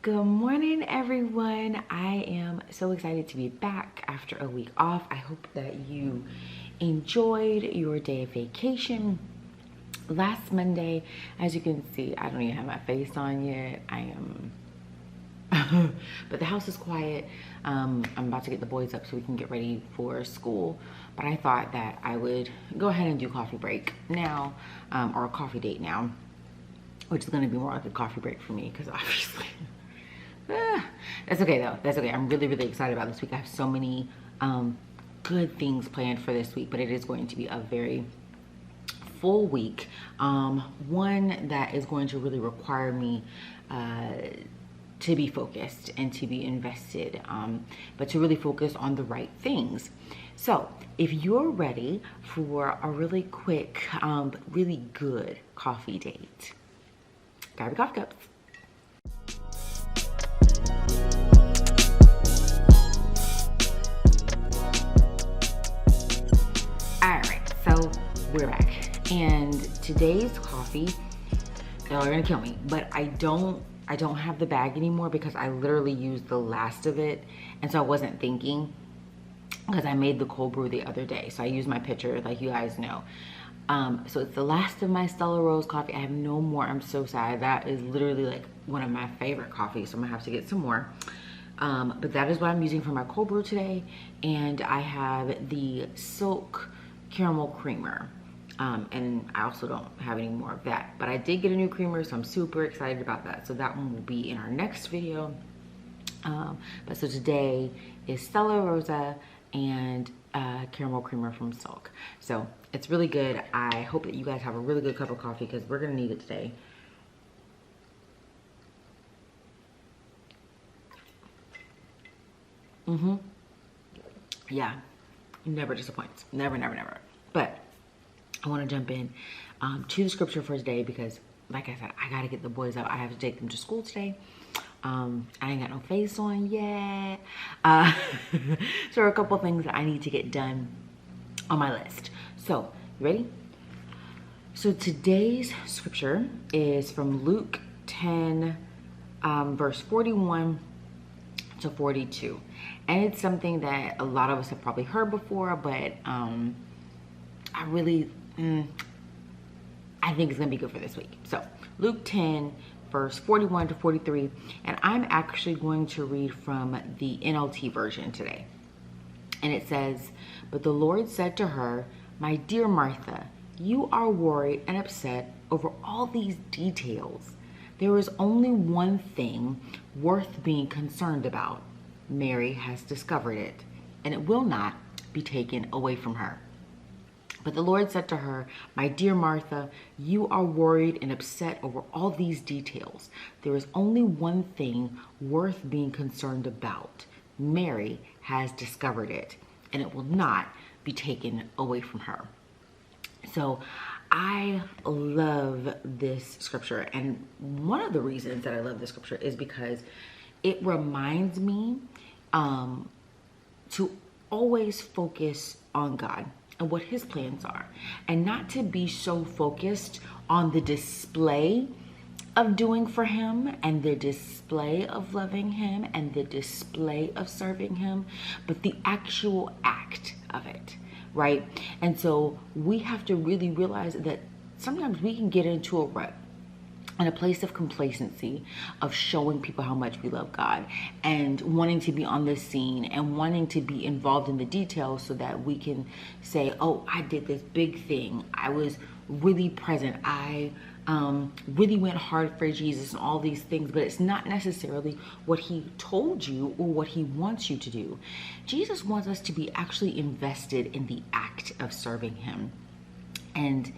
Good morning, everyone. I am so excited to be back after a week off. I hope that you enjoyed your day of vacation. Last Monday, as you can see, I don't even have my face on yet. I am but the house is quiet. I'm about to get the boys up so we can get ready for school. But I thought that I would go ahead and do coffee break now, or a coffee date now, which is going to be more like a coffee break for me because obviously that's okay though. That's okay. I'm really excited about this week. I have so many good things planned for this week, but it is going to be a very full week, one that is going to really require me to be focused and to be invested, but to really focus on the right things. So if you're ready for a really quick, really good coffee date, grab your coffee cups. All right, so we're back, and today's coffee, y'all are gonna kill me, but I don't have the bag anymore because I literally used the last of it, and so I wasn't thinking, because I made the cold brew the other day, so I used my pitcher, like you guys know. So it's the last of my Stella Rose coffee. I have no more. I'm so sad. That is literally like one of my favorite coffees, so I'm gonna have to get some more. But that is what I'm using for my cold brew today, and I have the Silk Caramel Creamer. And I also don't have any more of that, but I did get a new creamer, so I'm super excited about that. So that one will be in our next video. But so today is Stella Rosa and caramel creamer from Silk. So it's really good. I hope that you guys have a really good cup of coffee because we're gonna need it today. Yeah, never disappoints. Never. But I want to jump in to the scripture for today because, like I said, I got to get the boys up. I have to take them to school today. I ain't got no face on yet. So there are a couple things that I need to get done on my list. So, you ready? So today's scripture is from Luke 10, verse 41 to 42. And it's something that a lot of us have probably heard before, but I really, I think it's gonna be good for this week. So Luke 10, verse 41 to 43, and I'm actually going to read from the NLT version today. And it says, "But the Lord said to her, 'My dear Martha, you are worried and upset over all these details. There is only one thing worth being concerned about. Mary has discovered it, and it will not be taken away from her.' But the Lord said to her, 'My dear Martha, you are worried and upset over all these details. There is only one thing worth being concerned about. Mary has discovered it, and it will not be taken away from her.'" So I love this scripture, and one of the reasons that I love this scripture is because it reminds me to always focus on God and what his plans are, and not to be so focused on the display of doing for him and the display of loving him and the display of serving him, but the actual act of it, right? And so we have to really realize that sometimes we can get into a rut and a place of complacency, of showing people how much we love God and wanting to be on the scene and wanting to be involved in the details so that we can say, "Oh, I did this big thing. I was really present. I really went hard for Jesus," and all these things, but it's not necessarily what he told you or what he wants you to do. Jesus wants us to be actually invested in the act of serving him. And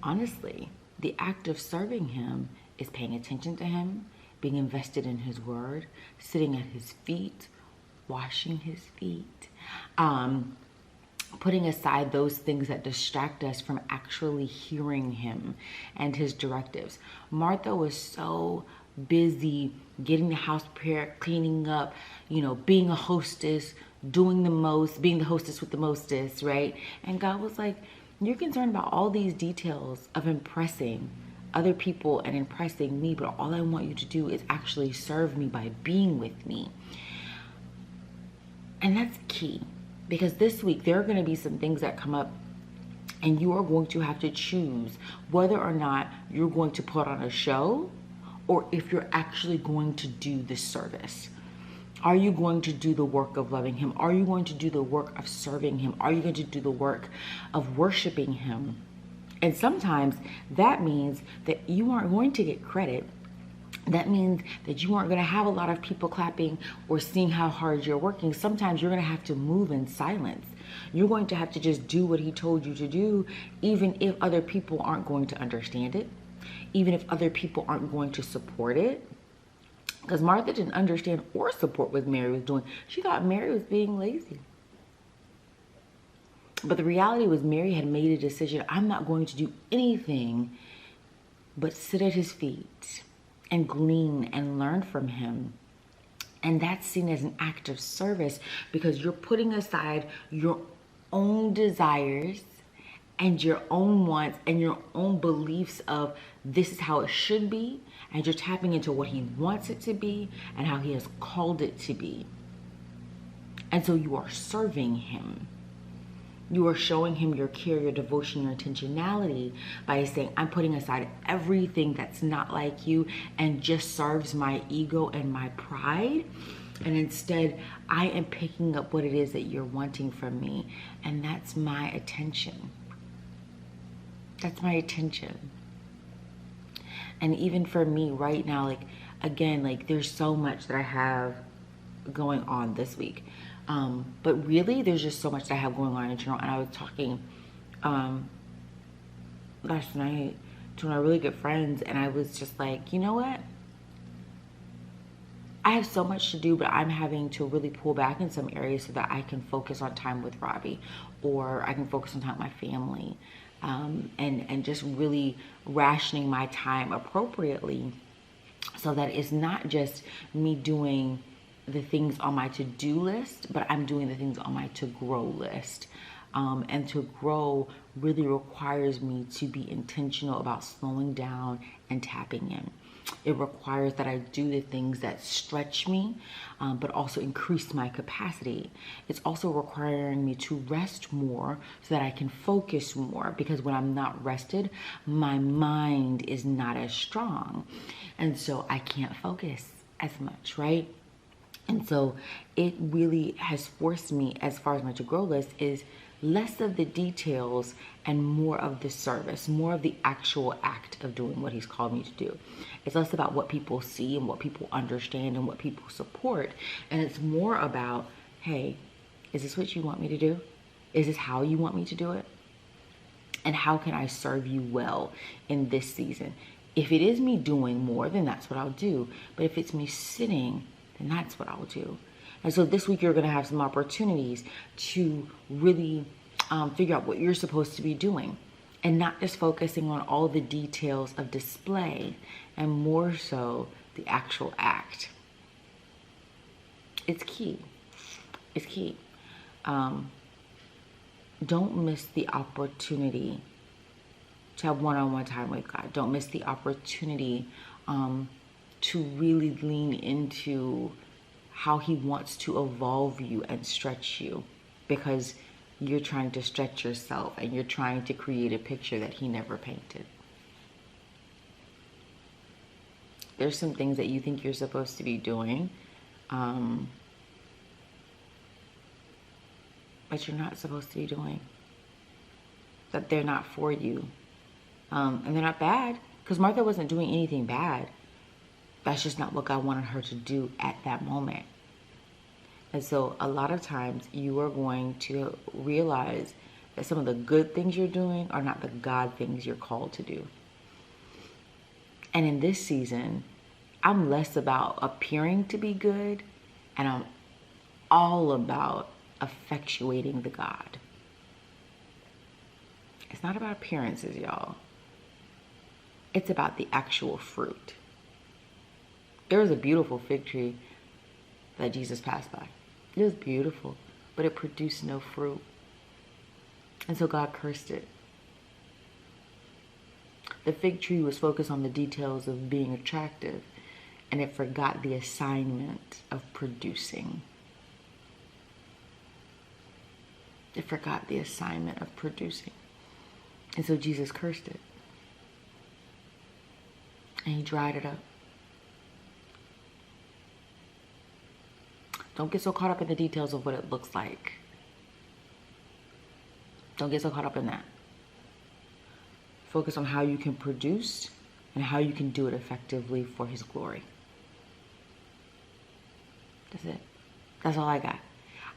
honestly, the act of serving him is paying attention to him, being invested in his word, sitting at his feet, washing his feet, putting aside those things that distract us from actually hearing him and his directives. Martha was so busy getting the house prepared, cleaning up, being a hostess, doing the most, being the hostess with the mostest, right? And God was like, "You're concerned about all these details of impressing other people and impressing me, but all I want you to do is actually serve me by being with me. And that's key, because this week there are going to be some things that come up, and you are going to have to choose whether or not you're going to put on a show or if you're actually going to do the service. Are you going to do the work of loving him? Are you going to do the work of serving him? Are you going to do the work of worshiping him? And sometimes that means that you aren't going to get credit. That means that you aren't going to have a lot of people clapping or seeing how hard you're working. Sometimes you're going to have to move in silence. You're going to have to just do what he told you to do, even if other people aren't going to understand it, even if other people aren't going to support it. Because Martha didn't understand or support what Mary was doing. She thought Mary was being lazy. But the reality was Mary had made a decision. I'm not going to do anything but sit at his feet and glean and learn from him. And that's seen as an act of service, because you're putting aside your own desires and your own wants and your own beliefs of this is how it should be, and you're tapping into what he wants it to be and how he has called it to be. And so you are serving him. You are showing him your care, your devotion, your intentionality by saying, I'm putting aside everything that's not like you and just serves my ego and my pride. And instead, I am picking up what it is that you're wanting from me. And that's my attention. That's my attention. And even for me right now, like, again, like there's so much that I have going on this week. But really, there's just so much that I have going on in general. And I was talking last night to one of my really good friends, and I was just like, you know what? I have so much to do, but I'm having to really pull back in some areas so that I can focus on time with Robbie, or I can focus on time with my family, and just really rationing my time appropriately so that it's not just me doing the things on my to-do list, but I'm doing the things on my to-grow list. And to grow really requires me to be intentional about slowing down and tapping in. It requires that I do the things that stretch me, but also increase my capacity. It's also requiring me to rest more so that I can focus more, because when I'm not rested, my mind is not as strong. And so I can't focus as much, right? And so it really has forced me, as far as my to-grow list, is less of the details and more of the service, more of the actual act of doing what he's called me to do. It's less about what people see and what people understand and what people support. And it's more about, hey, is this what you want me to do? Is this how you want me to do it? And how can I serve you well in this season? If it is me doing more, then that's what I'll do. But if it's me sitting, then that's what I'll do. And so this week you're going to have some opportunities to really figure out what you're supposed to be doing, and not just focusing on all the details of display, and more so the actual act. It's key. It's key. Don't miss the opportunity to have one-on-one time with God. Don't miss the opportunity to really lean into how he wants to evolve you and stretch you, because you're trying to stretch yourself and you're trying to create a picture that he never painted. There's some things that you think you're supposed to be doing, but you're not supposed to be doing. That they're not for you. And they're not bad, because Martha wasn't doing anything bad. That's just not what God wanted her to do at that moment. And so a lot of times you are going to realize that some of the good things you're doing are not the God things you're called to do. And in this season, I'm less about appearing to be good, and I'm all about effectuating the God. It's not about appearances, y'all. It's about the actual fruit. There was a beautiful fig tree that Jesus passed by. It was beautiful, but it produced no fruit. And so God cursed it. The fig tree was focused on the details of being attractive, and it forgot the assignment of producing. It forgot the assignment of producing. And so Jesus cursed it. And he dried it up. Don't get so caught up in the details of what it looks like. Don't get so caught up in that. Focus on how you can produce and how you can do it effectively for his glory. That's it. That's all I got.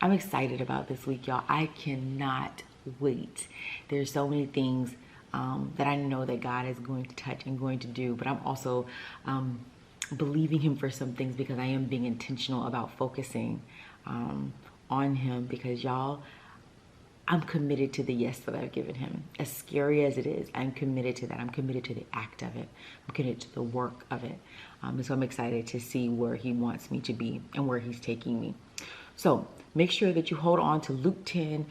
I'm excited about this week, y'all. I cannot wait. There's so many things that I know that God is going to touch and going to do, but I'm also believing him for some things because I am being intentional about focusing on him, because y'all, I'm committed to the yes that I've given him. As scary as it is, I'm committed to that. I'm committed to the act of it. I'm committed to the work of it. And so I'm excited to see where he wants me to be and where he's taking me. So make sure that you hold on to Luke 10,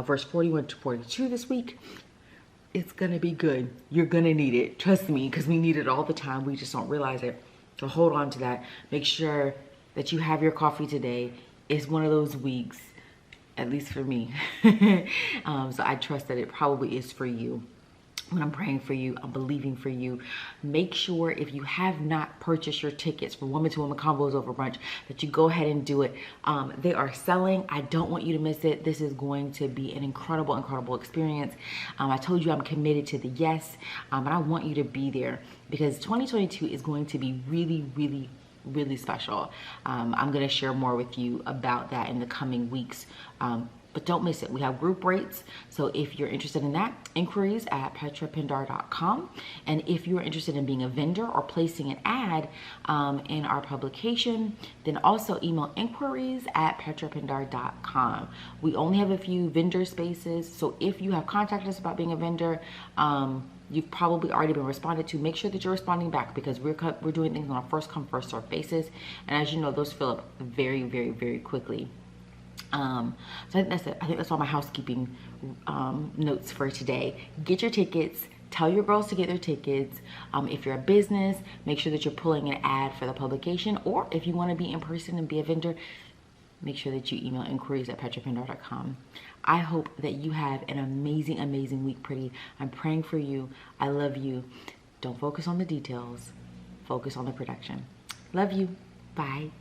verse 41 to 42 this week. It's going to be good. You're going to need it. Trust me, because we need it all the time. We just don't realize it. So hold on to that. Make sure that you have your coffee today. It's one of those weeks, at least for me. So I trust that it probably is for you. When I'm praying for you, I'm believing for you. Make sure, if you have not purchased your tickets for Woman to Woman Combos over brunch, that you go ahead and do it. They are selling. I don't want you to miss it. This is going to be an incredible, incredible experience. I told you I'm committed to the yes, and I want you to be there because 2022 is going to be really, really, really special. I'm going to share more with you about that in the coming weeks. But don't miss it. We have group rates. So if you're interested in that, inquiries at petrapindar.com. And if you're interested in being a vendor or placing an ad in our publication, then also email inquiries at petrapindar.com. We only have a few vendor spaces. So if you have contacted us about being a vendor, you've probably already been responded to. Make sure that you're responding back, because we're doing things on a first come, first serve basis. And as you know, those fill up very, very, very quickly. So I think that's it. I think that's all my housekeeping notes for today. Get your tickets. Tell your girls to get their tickets. If you're a business, make sure that you're pulling an ad for the publication. Or if you want to be in person and be a vendor, make sure that you email inquiries at petrapindar.com. I hope that you have an amazing, amazing week, pretty. I'm praying for you. I love you. Don't focus on the details. Focus on the production. Love you. Bye.